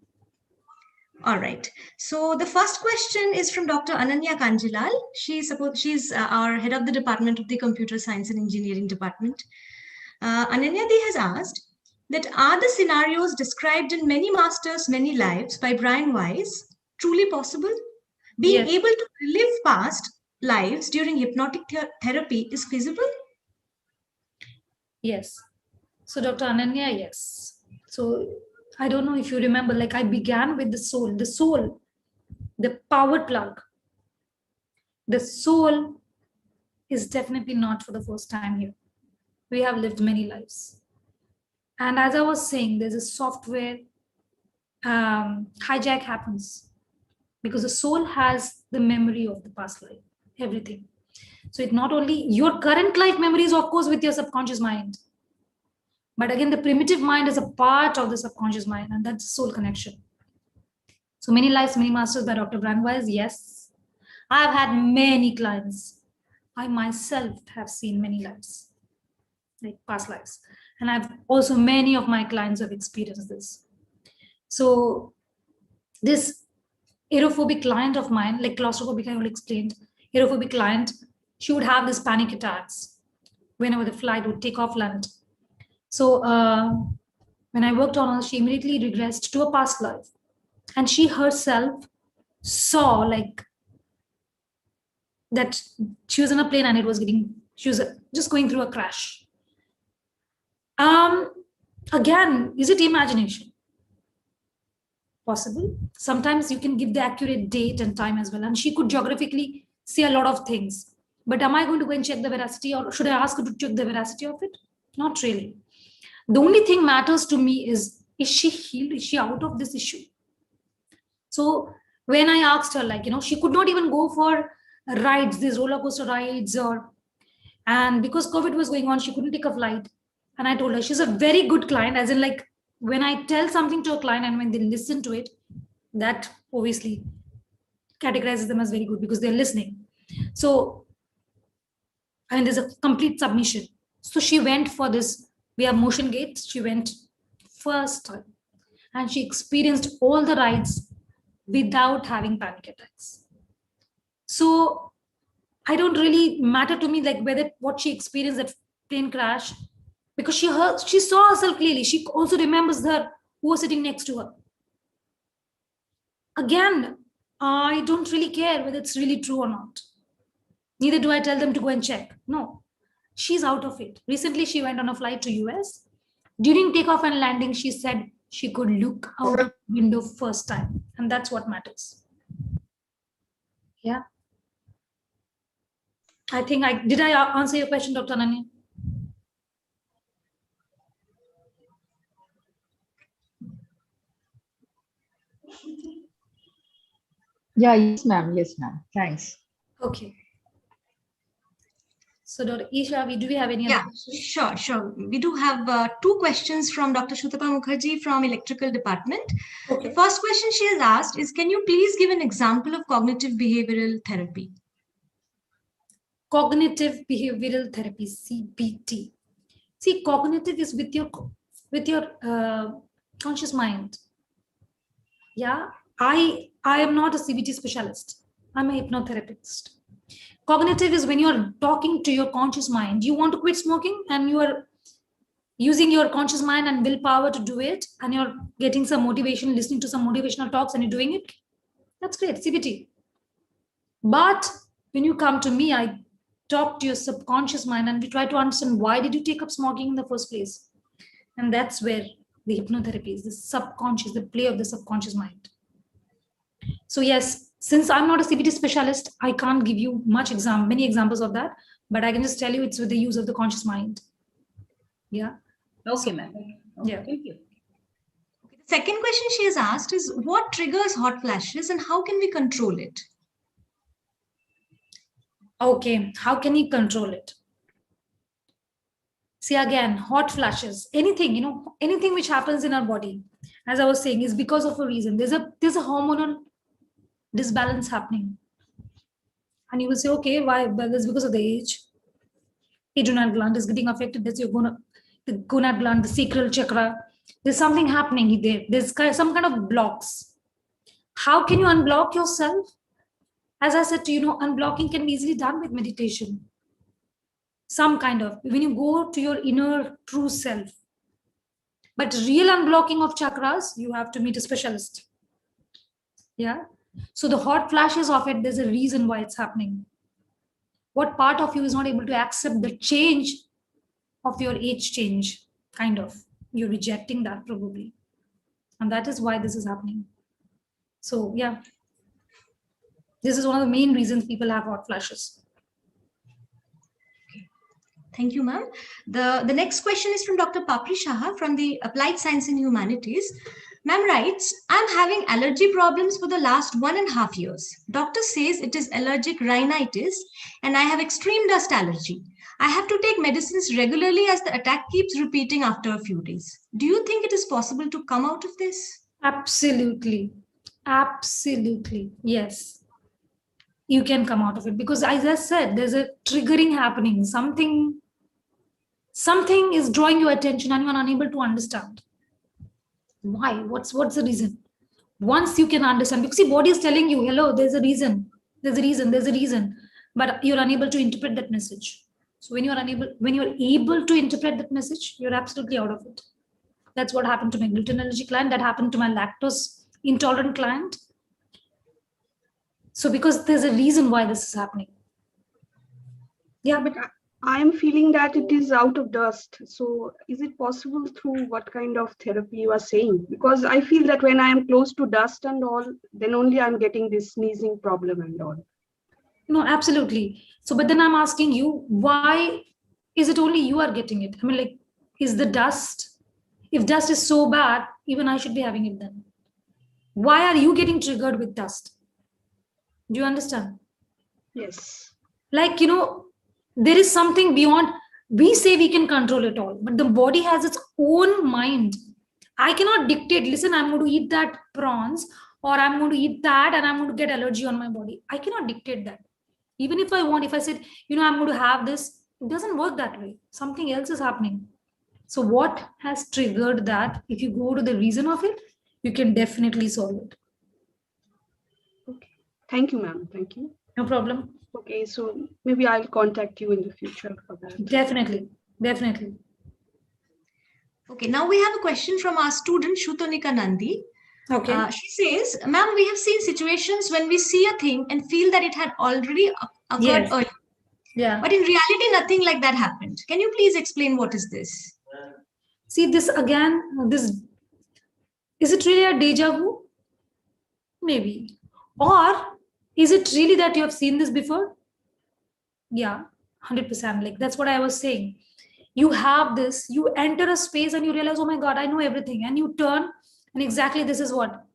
All right. So the first question is from Dr. Ananya Kanjilal. She's our head of the Department of the Computer Science and Engineering Department. Ananya has asked that, are the scenarios described in Many Masters, Many Lives by Brian Weiss truly possible? Being able to relive past lives during hypnotic therapy is feasible? Yes. So Dr. Ananya, yes. So I don't know if you remember, like I began with the soul, the power plug. The soul is definitely not for the first time here. We have lived many lives. And as I was saying, there's a software hijack happens because the soul has the memory of the past life, everything. So it's not only your current life memories, of course, with your subconscious mind. But again, the primitive mind is a part of the subconscious mind, and that's soul connection. So Many Lives, Many Masters by Dr. Brian Weiss, yes. I've had many clients. I myself have seen many lives, like past lives. And I've also, many of my clients have experienced this. So this aerophobic client of mine, like claustrophobic, I already explained, aerophobic client, she would have these panic attacks whenever the flight would take off land. So when I worked on her, she immediately regressed to a past life. And she herself saw like that she was in a plane and she was just going through a crash. Again, is it imagination? Possible. Sometimes you can give the accurate date and time as well. And she could geographically see a lot of things. But am I going to go and check the veracity, or should I ask her to check the veracity of it? Not really. The only thing matters to me is she healed? Is she out of this issue? So when I asked her, like, she could not even go for rides, these roller coaster rides, and because COVID was going on, she couldn't take a flight. And I told her she's a very good client, as in, like, when I tell something to a client and when they listen to it, that obviously categorizes them as very good because they're listening. So, I mean, there's a complete submission. So she went for this. We have motion gates. She went first time, and she experienced all the rides without having panic attacks. So I don't really matter to me like whether what she experienced that plane crash, because she saw herself clearly. She also remembers her who was sitting next to her. Again, I don't really care whether it's really true or not. Neither do I tell them to go and check. No, she's out of it. Recently, she went on a flight to US. During takeoff and landing, she said she could look out of the window first time. And that's what matters. Yeah. I think did I answer your question, Dr. Ananya? Yeah, yes, ma'am. Yes, ma'am. Thanks. Okay. So, Dr. Isha, do we have any other questions? Sure. We do have 2 questions from Dr. Shutapa Mukherjee from Electrical Department. Okay. The first question she has asked is, can you please give an example of cognitive behavioral therapy? Cognitive behavioral therapy, CBT. See, cognitive is with your conscious mind. Yeah, I am not a CBT specialist. I'm a hypnotherapist. Cognitive is when you're talking to your conscious mind. You want to quit smoking and you are using your conscious mind and willpower to do it, and you're getting some motivation, listening to some motivational talks, and you're doing it. That's great, CBT. But when you come to me, I talk to your subconscious mind and we try to understand why did you take up smoking in the first place. And that's where the hypnotherapy is, the subconscious, the play of the subconscious mind. So yes, since I'm not a CBT specialist, I can't give you many examples of that, but I can just tell you it's with the use of the conscious mind. Yeah. Okay, ma'am. Okay, Yeah. thank you. Okay, the second question she has asked is, what triggers hot flashes and how can we control it? Okay, how can you control it? See, again, hot flashes, anything, anything which happens in our body, as I was saying, is because of a reason. There's a hormonal disbalance happening. And you will say, okay, why? Well, it's because of the age. Adrenal gland is getting affected. That's the gonad gland, the sacral chakra. There's something happening there. There's some kind of blocks. How can you unblock yourself? As I said to you, unblocking can be easily done with meditation. Some kind of, when you go to your inner true self. But real unblocking of chakras, you have to meet a specialist. Yeah. So the hot flashes of it, there's a reason why it's happening. What part of you is not able to accept the change of your age change, kind of. You're rejecting that probably. And that is why this is happening. So yeah. This is one of the main reasons people have hot flashes. Thank you, ma'am. The next question is from Dr. Papri Shaha from the Applied Science and Humanities. Ma'am writes, I'm having allergy problems for the last 1.5 years. Doctor says it is allergic rhinitis and I have extreme dust allergy. I have to take medicines regularly as the attack keeps repeating after a few days. Do you think it is possible to come out of this? Absolutely. Absolutely. Yes. You can come out of it because, as I said, there's a triggering happening. Something is drawing your attention and you are unable to understand. Why? What's the reason? Once you can understand, because the body is telling you, hello, there's a reason, but you're unable to interpret that message. So when you're able to interpret that message, you're absolutely out of it. That's what happened to my gluten allergy client. That happened to my lactose intolerant client. So because there's a reason why this is happening. Yeah, but I am feeling that it is out of dust. So is it possible through what kind of therapy you are saying? Because I feel that when I am close to dust and all, then only I'm getting this sneezing problem and all. No, absolutely. So, but then I'm asking you, why is it only you are getting it? I mean, like, is the dust, if dust is so bad, even I should be having it then. Why are you getting triggered with dust? Do you understand? Yes. Like, there is something beyond. We say we can control it all, but the body has its own mind. I cannot dictate, listen, I'm going to eat that prawns or I'm going to eat that and I'm going to get allergy on my body. I cannot dictate that. Even if I want, if I said, I'm going to have this, it doesn't work that way. Something else is happening. So what has triggered that? If you go to the reason of it, you can definitely solve it. Okay. Thank you, ma'am. Thank you. No problem. Okay, so maybe I'll contact you in the future for that. Definitely. Definitely. Okay, now we have a question from our student Shutonika Nandi. Okay. She says, ma'am, we have seen situations when we see a thing and feel that it had already occurred Yes. earlier. Yeah. But in reality, nothing like that happened. Can you please explain what is this? See this again, is it really a deja vu? Maybe. Or is it really that you have seen this before? Yeah, 100%. Like that's what I was saying. You have this, you enter a space and you realize, oh my God, I know everything. And you turn and exactly this is what.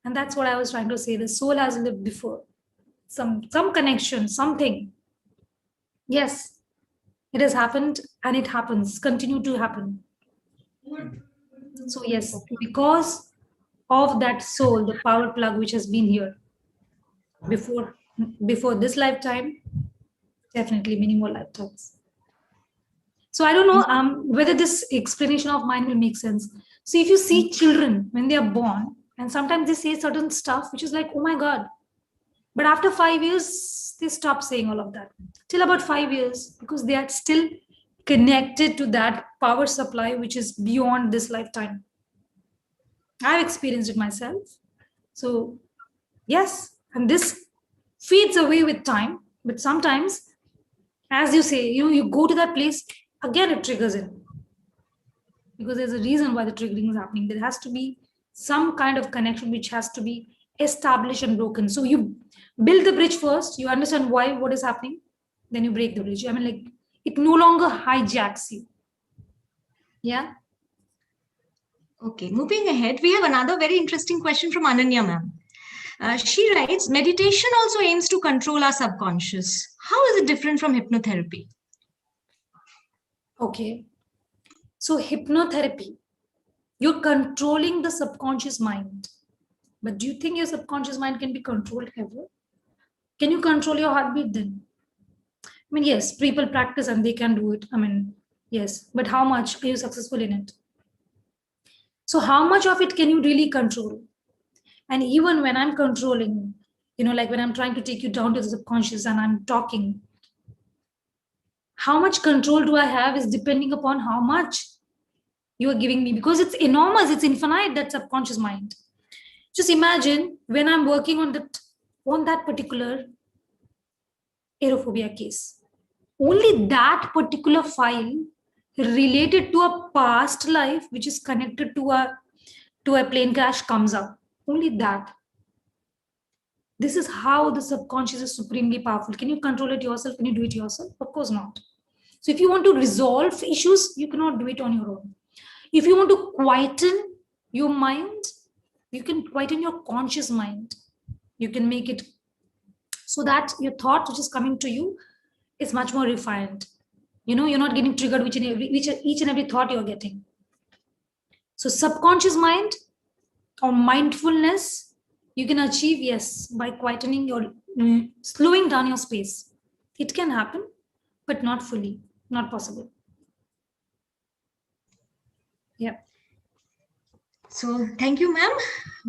And that's what I was trying to say. The soul has lived before. Some connection, something. Yes, it has happened and it happens, continue to happen. So yes, because of that soul, the power plug which has been here before this lifetime, definitely many more lifetimes. So I don't know whether this explanation of mine will make sense. So if you see children when they are born, and sometimes they say certain stuff which is like, oh my God, but after 5 years they stop saying all of that. Till about 5 years, because they are still connected to that power supply which is beyond this lifetime. I've experienced it myself. So yes, and this fades away with time, but sometimes, as you say, you go to that place, again it triggers it. Because there's a reason why the triggering is happening. There has to be some kind of connection which has to be established and broken. So you build the bridge first, you understand what is happening, then you break the bridge. I mean, like, it no longer hijacks you. Yeah. Okay, moving ahead, we have another very interesting question from Ananya ma'am. She writes, meditation also aims to control our subconscious. How is it different from hypnotherapy? Okay. So hypnotherapy, you're controlling the subconscious mind. But do you think your subconscious mind can be controlled ever? Can you control your heartbeat then? I mean, yes, people practice and they can do it. I mean, yes, but how much are you successful in it? So how much of it can you really control? And even when I'm controlling, like when I'm trying to take you down to the subconscious and I'm talking, how much control do I have is depending upon how much you are giving me, because it's enormous, it's infinite, that subconscious mind. Just imagine when I'm working on that particular aerophobia case, only that particular file related to a past life which is connected to a plane crash comes up. Only that. This is how the subconscious is supremely powerful. Can you control it yourself? Can you do it yourself? Of course not. So if you want to resolve issues, you cannot do it on your own. If you want to quieten your mind, you can quieten your conscious mind. You can make it so that your thought which is coming to you is much more refined. You're not getting triggered with each and every thought you're getting. So subconscious mind or mindfulness, you can achieve, yes, by quietening your, slowing down your space. It can happen, but not fully, not possible. Yeah. So thank you, ma'am.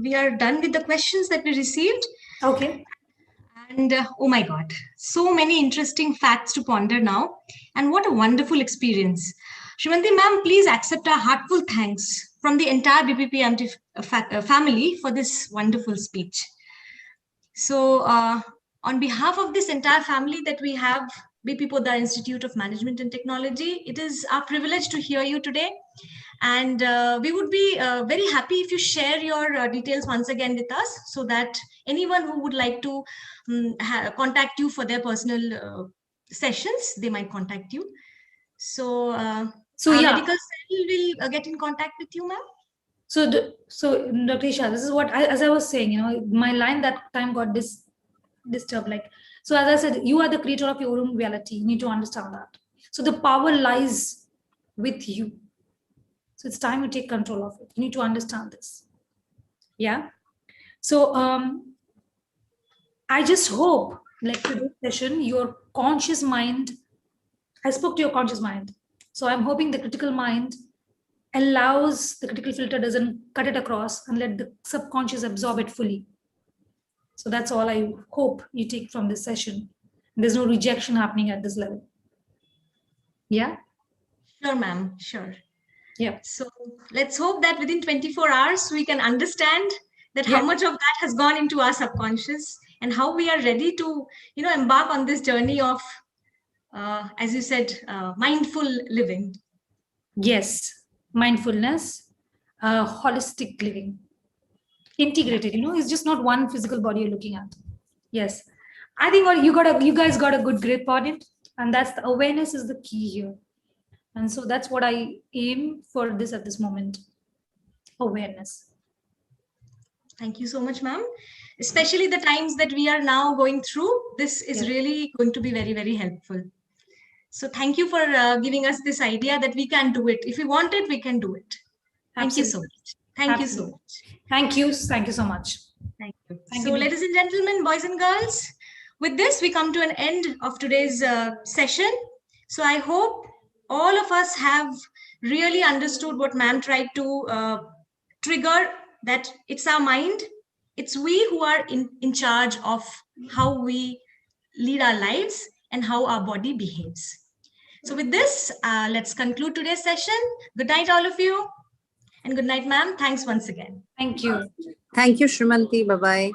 We are done with the questions that we received. Okay. And oh my God, so many interesting facts to ponder now. And what a wonderful experience. Shrimanti ma'am, please accept our heartful thanks from the entire BPPMT family for this wonderful speech. So on behalf of this entire family that we have, BP Poddar Institute of Management and Technology, it is our privilege to hear you today. And we would be very happy if you share your details once again with us, so that anyone who would like to contact you for their personal sessions, they might contact you. So, yeah, medical cell will get in contact with you, ma'am. So Dr. Isha, this is what as I was saying, my line that time got disturbed. Like, so as I said, you are the creator of your own reality. You need to understand that. So the power lies with you. So it's time you take control of it. You need to understand this. Yeah. So I just hope, like today's session, your conscious mind, I spoke to your conscious mind. So I'm hoping the critical mind allows, the critical filter doesn't cut it across and let the subconscious absorb it fully. So that's all I hope you take from this session. There's no rejection happening at this level. Yeah? Sure, ma'am. Sure. Yeah. So let's hope that within 24 hours, we can understand that how much of that has gone into our subconscious and how we are ready to, embark on this journey of, as you said, mindful living. Yes. Mindfulness, holistic living, integrated, it's just not one physical body you're looking at. Yes. I think you guys got a good grip on it. And that's the awareness is the key here. And so that's what I aim for this at this moment. Awareness. Thank you so much, ma'am. Especially the times that we are now going through, this is really going to be very, very helpful. So thank you for giving us this idea that we can do it. If we want it, we can do it. Thank you so much. Thank you so much. Thank you. Thank you so much. Thank you. Thank so you. ladies and gentlemen, boys and girls, with this, we come to an end of today's session. So I hope all of us have really understood what ma'am tried to trigger, that it's our mind. It's we who are in charge of how we lead our lives and how our body behaves. So with this, let's conclude today's session. Good night, all of you. And good night, ma'am. Thanks once again. Thank you. Thank you, Shrimanti. Bye-bye.